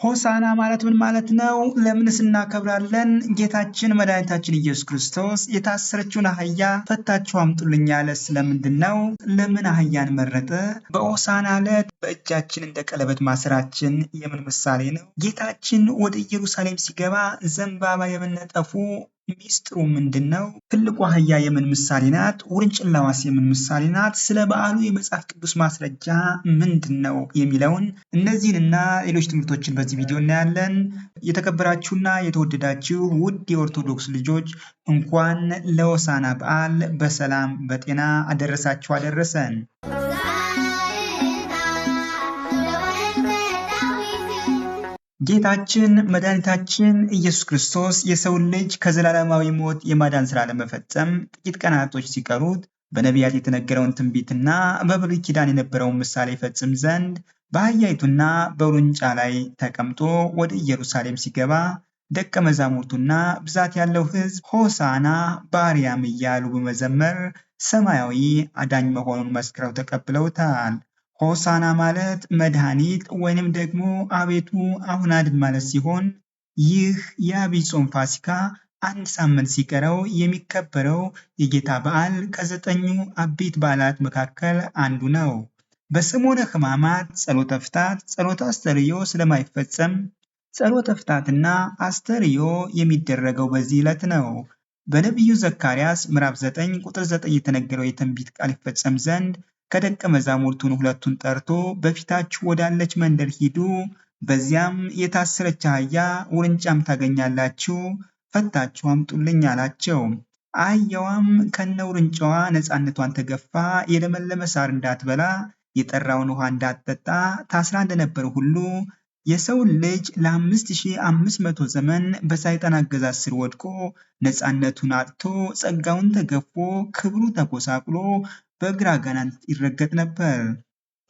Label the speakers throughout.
Speaker 1: ሆሳዕና ማለት ምን ማለት ነው? ለምንስ እናከብራለን? ጌታችን መድኃኒታችን ኢየሱስ ክርስቶስ የታሰረችውን አህያ ፈታችሁ አምጡልኝ ያለ ስለምንድን ነው? ለምን አህያን መረጠ? በሆሳዕና ዕለት በእጃችን እንደ ቀለበት ማሰራችን የምን ምሳሌ ነው? ጌታችን ወደ ኢየሩሳሌም ሲገባ ዘንባባ የመነጠፉ ሚስጥሩ ምንድን ነው? ትልቁ አህያ የምን ምሳሌ ናት? ውርንጭላዋስ የምን ምሳሌ ናት? ስለ በዓሉ የመጽሐፍ ቅዱስ ማስረጃ ምንድን ነው የሚለውን እነዚህንና ሌሎች ትምህርቶችን በዚህ ቪዲዮ እናያለን። የተከበራችሁና የተወደዳችሁ ውድ የኦርቶዶክስ ልጆች እንኳን ለሆሳዕና በዓል በሰላም በጤና አደረሳችሁ አደረሰን። ጌታችን መድኃኒታችን ኢየሱስ ክርስቶስ የሰውን ልጅ ከዘላለማዊ ሞት የማዳን ሥራ ለመፈጸም ጥቂት ቀናቶች ሲቀሩት በነቢያት የተነገረውን ትንቢትና በብሉይ ኪዳን የነበረውን ምሳሌ ይፈጽም ዘንድ በአህያይቱና በውርንጫ ላይ ተቀምጦ ወደ ኢየሩሳሌም ሲገባ ደቀ መዛሙርቱና ብዛት ያለው ሕዝብ ሆሳዕና በአርያም እያሉ በመዘመር ሰማያዊ አዳኝ መሆኑን መስክረው ተቀብለውታል። ሆሳዕና ማለት መድኃኒት ወይንም ደግሞ አቤቱ አሁን አድን ማለት ሲሆን ይህ የዐቢይ ጾም ፋሲካ አንድ ሳምንት ሲቀረው የሚከበረው የጌታ በዓል ከ9ኙ አበይት በዓላት መካከል አንዱ ነው። በሰሞነ ሕማማት ጸሎተ ፍታት፣ ጸሎተ አስተርዮ ስለማይፈጸም ጸሎተ ፍታትና አስተርዮ የሚደረገው በዚህ ዕለት ነው። በነቢዩ ዘካርያስ ምዕራፍ 9 ቁጥር 9 የተነገረው የትንቢት ቃል ይፈጸም ዘንድ ከደቀ መዛሙርቱን ሁለቱን ጠርቶ በፊታችሁ ወዳለች መንደር ሂዱ፣ በዚያም የታሰረች አህያ ውርንጫም ታገኛላችሁ፣ ፈታችሁ አምጡልኝ አላቸው። አህያዋም ከነ ውርንጫዋ ነፃነቷን ተገፋ፣ የለመለመ ሳር እንዳትበላ፣ የጠራውን ውሃ እንዳትጠጣ ታስራ እንደነበር ሁሉ የሰውን ልጅ ለ5500 ዘመን በሰይጣን አገዛዝ ስር ወድቆ ነፃነቱን አጥቶ ጸጋውን ተገፎ ክብሩ ተጎሳቅሎ በግራ አጋንንት ይረገጥ ነበር።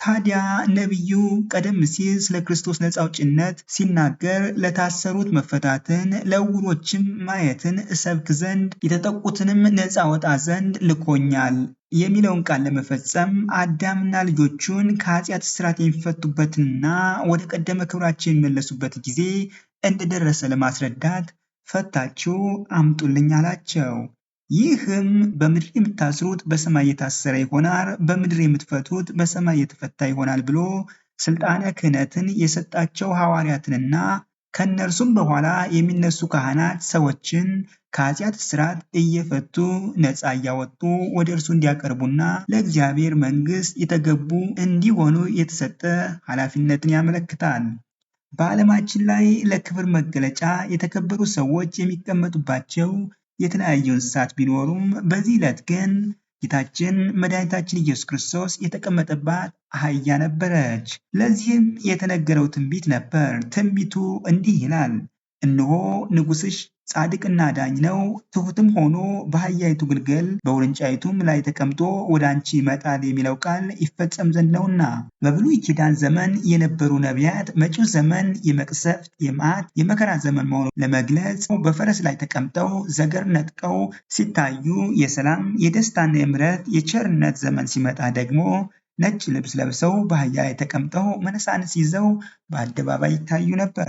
Speaker 1: ታዲያ ነቢዩ ቀደም ሲል ስለ ክርስቶስ ነፃ አውጪነት ሲናገር ለታሰሩት መፈታትን፣ ለዕውሮችም ማየትን እሰብክ ዘንድ የተጠቁትንም ነፃ ወጣ ዘንድ ልኮኛል የሚለውን ቃል ለመፈጸም አዳምና ልጆቹን ከኃጢአት እስራት የሚፈቱበትንና ወደ ቀደመ ክብራቸው የሚመለሱበት ጊዜ እንደደረሰ ለማስረዳት ፈታችሁ አምጡልኝ አላቸው። ይህም በምድር የምታስሩት በሰማይ የታሰረ ይሆናል፣ በምድር የምትፈቱት በሰማይ የተፈታ ይሆናል ብሎ ስልጣነ ክህነትን የሰጣቸው ሐዋርያትንና ከእነርሱም በኋላ የሚነሱ ካህናት ሰዎችን ከኃጢአት እስራት እየፈቱ ነፃ እያወጡ ወደ እርሱ እንዲያቀርቡና ለእግዚአብሔር መንግሥት የተገቡ እንዲሆኑ የተሰጠ ኃላፊነትን ያመለክታል። በዓለማችን ላይ ለክብር መገለጫ የተከበሩ ሰዎች የሚቀመጡባቸው የተለያዩ እንስሳት ቢኖሩም በዚህ ዕለት ግን ጌታችን መድኃኒታችን ኢየሱስ ክርስቶስ የተቀመጠባት አህያ ነበረች። ለዚህም የተነገረው ትንቢት ነበር። ትንቢቱ እንዲህ ይላል፣ እነሆ ንጉሥሽ ጻድቅና ዳኝ ነው፣ ትሑትም ሆኖ በአህያይቱ ግልገል በውርንጫይቱም ላይ ተቀምጦ ወደ አንቺ ይመጣል የሚለው ቃል ይፈጸም ዘንድ ነውና። በብሉይ ኪዳን ዘመን የነበሩ ነቢያት መጪው ዘመን የመቅሰፍት፣ የመዓት፣ የመከራ ዘመን መሆኑን ለመግለጽ በፈረስ ላይ ተቀምጠው ዘገር ነጥቀው ሲታዩ፣ የሰላም የደስታና የምሕረት የቸርነት ዘመን ሲመጣ ደግሞ ነጭ ልብስ ለብሰው በአህያ ላይ ተቀምጠው መነሳንስ ይዘው በአደባባይ ይታዩ ነበር።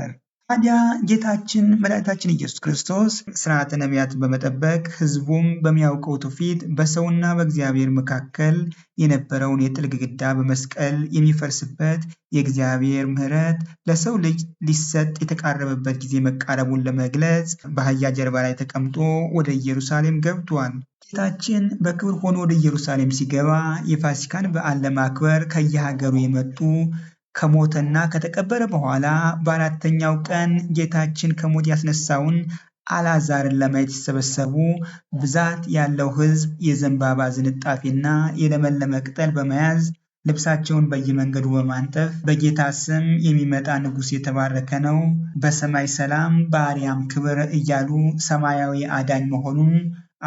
Speaker 1: ታዲያ ጌታችን መድኃኒታችን ኢየሱስ ክርስቶስ ሥርዓተ ነቢያትን በመጠበቅ ሕዝቡም በሚያውቀው ትውፊት በሰውና በእግዚአብሔር መካከል የነበረውን የጥል ግድግዳ በመስቀል የሚፈርስበት የእግዚአብሔር ምሕረት ለሰው ልጅ ሊሰጥ የተቃረበበት ጊዜ መቃረቡን ለመግለጽ በአህያ ጀርባ ላይ ተቀምጦ ወደ ኢየሩሳሌም ገብቷል። ጌታችን በክብር ሆኖ ወደ ኢየሩሳሌም ሲገባ የፋሲካን በዓል ለማክበር ከየሀገሩ የመጡ ከሞተና ከተቀበረ በኋላ በአራተኛው ቀን ጌታችን ከሞት ያስነሳውን አልዓዛርን ለማየት ሲሰበሰቡ ብዛት ያለው ሕዝብ የዘንባባ ዝንጣፊና የለመለመ ቅጠል በመያዝ ልብሳቸውን በየመንገዱ በማንጠፍ በጌታ ስም የሚመጣ ንጉሥ የተባረከ ነው፣ በሰማይ ሰላም በአርያም ክብር እያሉ ሰማያዊ አዳኝ መሆኑን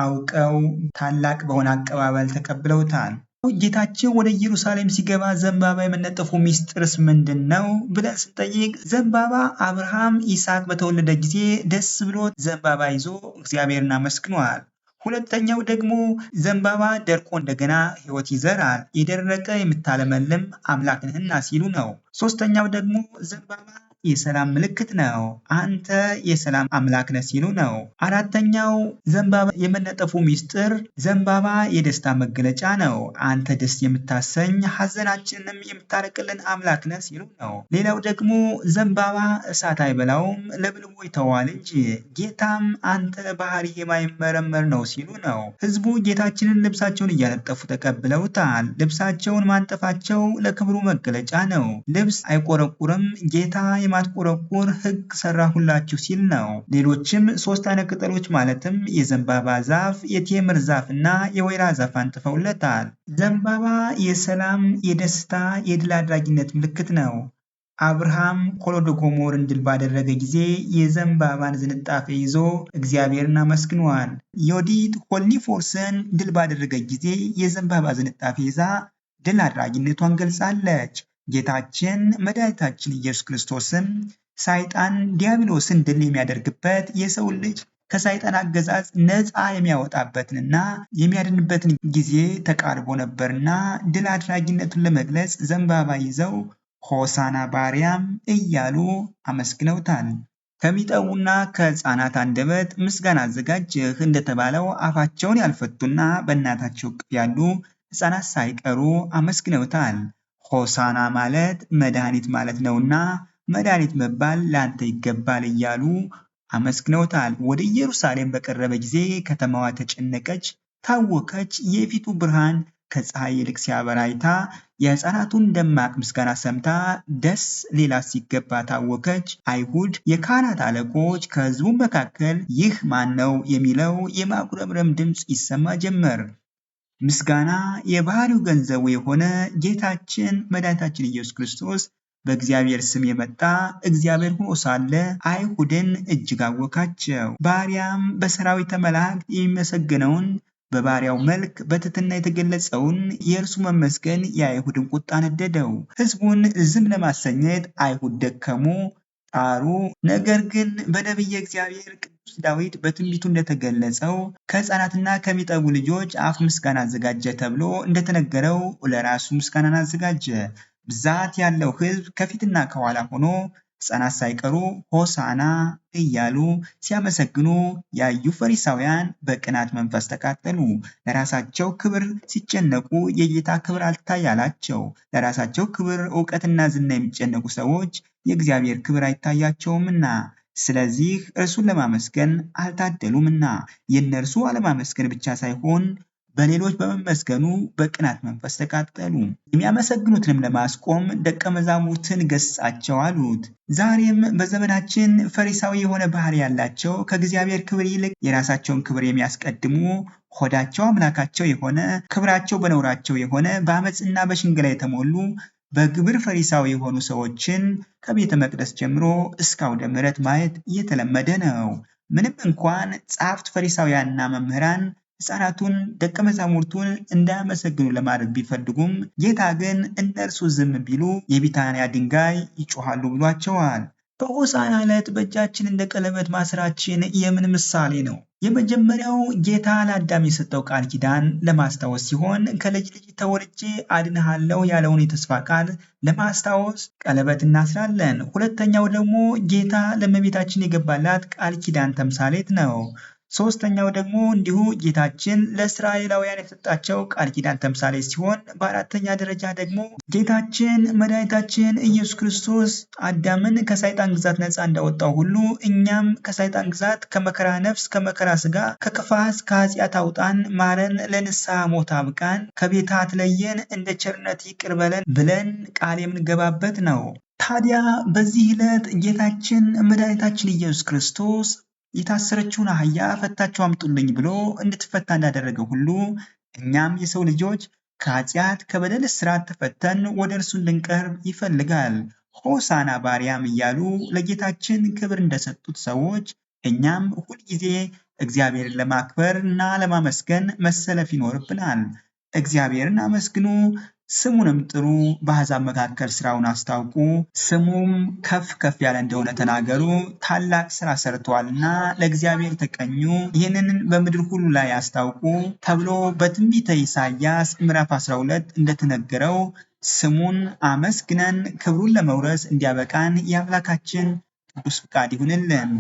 Speaker 1: አውቀው ታላቅ በሆነ አቀባበል ተቀብለውታል። ጌታችን ወደ ኢየሩሳሌም ሲገባ ዘንባባ የመነጠፉ ሚስጥርስ ምንድን ነው ብለን ስንጠይቅ ዘንባባ አብርሃም ይስሐቅ በተወለደ ጊዜ ደስ ብሎት ዘንባባ ይዞ እግዚአብሔርን አመስግኗል። ሁለተኛው ደግሞ ዘንባባ ደርቆ እንደገና ሕይወት ይዘራል፣ የደረቀ የምታለመልም አምላክ ነህና ሲሉ ነው። ሶስተኛው ደግሞ ዘንባባ የሰላም ምልክት ነው። አንተ የሰላም አምላክ ነህ ሲሉ ነው። አራተኛው ዘንባባ የመነጠፉ ሚስጥር ዘንባባ የደስታ መገለጫ ነው። አንተ ደስ የምታሰኝ ሐዘናችንንም የምታረቅልን አምላክ ነህ ሲሉ ነው። ሌላው ደግሞ ዘንባባ እሳት አይበላውም ለብልቦ ይተዋል እንጂ ጌታም አንተ ባህሪ የማይመረመር ነው ሲሉ ነው። ህዝቡ ጌታችንን ልብሳቸውን እያነጠፉ ተቀብለውታል። ልብሳቸውን ማንጠፋቸው ለክብሩ መገለጫ ነው። ልብስ አይቆረቁርም፣ ጌታ የማትቆረቁር ሕግ ሰራሁላችሁ ሲል ነው። ሌሎችም 3 አይነት ቅጠሎች ማለትም የዘንባባ ዛፍ፣ የቴምር ዛፍ እና የወይራ ዛፍ አንጥፈውለታል። ዘንባባ የሰላም፣ የደስታ፣ የድል አድራጊነት ምልክት ነው። አብርሃም ኮሎዶጎሞርን ድል ባደረገ ጊዜ የዘንባባን ዝንጣፌ ይዞ እግዚአብሔርን አመስግኗል። ዮዲት ሆልኒፎርስን ድል ባደረገ ጊዜ የዘንባባ ዝንጣፌ ይዛ ድል አድራጊነቷን ገልጻለች። ጌታችን መድኃኒታችን ኢየሱስ ክርስቶስም ሰይጣን ዲያብሎስን ድል የሚያደርግበት የሰው ልጅ ከሰይጣን አገዛዝ ነፃ የሚያወጣበትንና የሚያድንበትን ጊዜ ተቃርቦ ነበርና ድል አድራጊነቱን ለመግለጽ ዘንባባ ይዘው ሆሳና በአርያም እያሉ አመስግነውታል። ከሚጠቡና ከሕፃናት አንደበት ምስጋና አዘጋጀህ እንደተባለው አፋቸውን ያልፈቱና በእናታቸው እቅፍ ያሉ ሕፃናት ሳይቀሩ አመስግነውታል። ሆሳና ማለት መድኃኒት ማለት ነውና መድኃኒት መባል ለአንተ ይገባል እያሉ አመስግነውታል። ወደ ኢየሩሳሌም በቀረበ ጊዜ ከተማዋ ተጨነቀች፣ ታወከች። የፊቱ ብርሃን ከፀሐይ ይልቅ ሲያበራ አይታ የሕፃናቱን ደማቅ ምስጋና ሰምታ ደስ ሊላት ሲገባ ታወከች። አይሁድ የካህናት አለቆች ከሕዝቡ መካከል ይህ ማን ነው የሚለው የማጉረምረም ድምፅ ይሰማ ጀመር። ምስጋና የባህሪው ገንዘቡ የሆነ ጌታችን መድኃኒታችን ኢየሱስ ክርስቶስ በእግዚአብሔር ስም የመጣ እግዚአብሔር ሆኖ ሳለ አይሁድን እጅግ አወካቸው። በአርያም በሰራዊተ መላእክት የሚመሰገነውን በባሪያው መልክ በትሕትና የተገለጸውን የእርሱ መመስገን የአይሁድን ቁጣ ነደደው። ሕዝቡን ዝም ለማሰኘት አይሁድ ደከሙ፣ ጣሩ። ነገር ግን በነቢየ እግዚአብሔር ቅዱስ ዳዊት በትንቢቱ እንደተገለጸው ከሕፃናትና ከሚጠቡ ልጆች አፍ ምስጋና አዘጋጀ ተብሎ እንደተነገረው ለራሱ ምስጋናን አዘጋጀ። ብዛት ያለው ሕዝብ ከፊትና ከኋላ ሆኖ ሕፃናት ሳይቀሩ ሆሳና እያሉ ሲያመሰግኑ ያዩ ፈሪሳውያን በቅናት መንፈስ ተቃጠሉ። ለራሳቸው ክብር ሲጨነቁ የጌታ ክብር አልታያላቸው። ለራሳቸው ክብር እውቀትና ዝና የሚጨነቁ ሰዎች የእግዚአብሔር ክብር አይታያቸውምና፣ ስለዚህ እርሱን ለማመስገን አልታደሉምና የእነርሱ አለማመስገን ብቻ ሳይሆን በሌሎች በመመስገኑ በቅናት መንፈስ ተቃጠሉ። የሚያመሰግኑትንም ለማስቆም ደቀ መዛሙርትን ገሥጻቸው አሉት። ዛሬም በዘመናችን ፈሪሳዊ የሆነ ባህሪ ያላቸው ከእግዚአብሔር ክብር ይልቅ የራሳቸውን ክብር የሚያስቀድሙ ሆዳቸው አምላካቸው የሆነ ክብራቸው በነውራቸው የሆነ በአመፅና በሽንገላ የተሞሉ በግብር ፈሪሳዊ የሆኑ ሰዎችን ከቤተ መቅደስ ጀምሮ እስከ አውደ ምሕረት ማየት እየተለመደ ነው። ምንም እንኳን ጸሐፍት ፈሪሳውያንና መምህራን ሕፃናቱን ደቀ መዛሙርቱን እንዳያመሰግኑ ለማድረግ ቢፈልጉም ጌታ ግን እነርሱ ዝም ቢሉ የቢታንያ ድንጋይ ይጮሃሉ ብሏቸዋል። በሆሳዕና ዕለት በእጃችን እንደ ቀለበት ማሰራችን የምን ምሳሌ ነው? የመጀመሪያው ጌታ ለአዳም የሰጠው ቃል ኪዳን ለማስታወስ ሲሆን ከልጅ ልጅ ተወልጄ አድንሃለሁ ያለውን የተስፋ ቃል ለማስታወስ ቀለበት እናስራለን። ሁለተኛው ደግሞ ጌታ ለእመቤታችን የገባላት ቃል ኪዳን ተምሳሌት ነው። ሶስተኛው ደግሞ እንዲሁ ጌታችን ለእስራኤላውያን የሰጣቸው ቃል ኪዳን ተምሳሌ ሲሆን በአራተኛ ደረጃ ደግሞ ጌታችን መድኃኒታችን ኢየሱስ ክርስቶስ አዳምን ከሰይጣን ግዛት ነፃ እንዳወጣው ሁሉ እኛም ከሰይጣን ግዛት ከመከራ ነፍስ፣ ከመከራ ስጋ፣ ከክፋት፣ ከኃጢአት አውጣን፣ ማረን፣ ለንስሐ ሞት አብቃን፣ ከቤት አትለየን፣ እንደ ቸርነት ይቅር በለን ብለን ቃል የምንገባበት ነው። ታዲያ በዚህ ዕለት ጌታችን መድኃኒታችን ኢየሱስ ክርስቶስ የታሰረችውን አህያ ፈታችሁ አምጡልኝ ብሎ እንድትፈታ እንዳደረገ ሁሉ እኛም የሰው ልጆች ከኃጢአት ከበደል እስራት ተፈተን ወደ እርሱ እንድንቀርብ ይፈልጋል። ሆሳና በአርያም እያሉ ለጌታችን ክብር እንደሰጡት ሰዎች እኛም ሁልጊዜ እግዚአብሔርን ለማክበር እና ለማመስገን መሰለፍ ይኖርብናል። እግዚአብሔርን አመስግኑ፣ ስሙንም ጥሩ፣ በአሕዛብ መካከል ስራውን አስታውቁ፣ ስሙም ከፍ ከፍ ያለ እንደሆነ ተናገሩ። ታላቅ ስራ ሰርተዋልና ለእግዚአብሔር ተቀኙ፣ ይህንን በምድር ሁሉ ላይ አስታውቁ ተብሎ በትንቢተ ኢሳይያስ ምዕራፍ 12 እንደተነገረው ስሙን አመስግነን ክብሩን ለመውረስ እንዲያበቃን የአምላካችን ቅዱስ ፍቃድ ይሁንልን።